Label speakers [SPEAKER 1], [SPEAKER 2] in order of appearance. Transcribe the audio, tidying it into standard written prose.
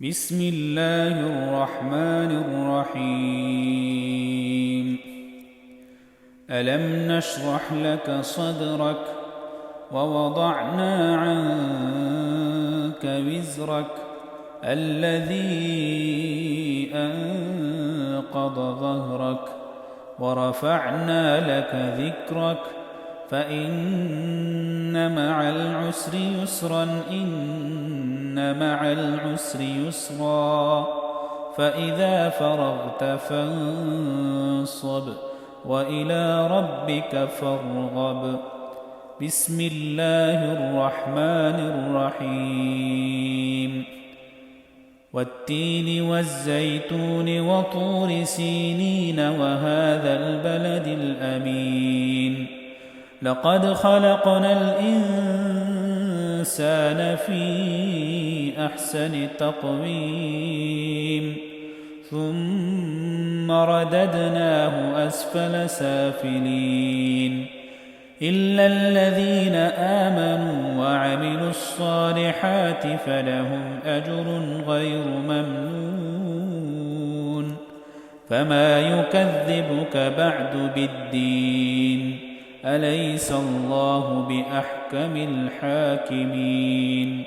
[SPEAKER 1] بسم الله الرحمن الرحيم ألم نشرح لك صدرك ووضعنا عنك وزرك الذي أنقض ظهرك ورفعنا لك ذكرك فإن مع العسر يسرا إن مع العسر يسرا فإذا فرغت فانصب وإلى ربك فارغب بسم الله الرحمن الرحيم والتين والزيتون وطور سينين وهذا البلد الأمين لقد خلقنا الإنسان في أحسن تقويم ثم رددناه أسفل سافلين إلا الذين آمنوا وعملوا الصالحات فلهم أجر غير ممنون فما يكذبك بعد بالدين أليس الله بأحكم الحاكمين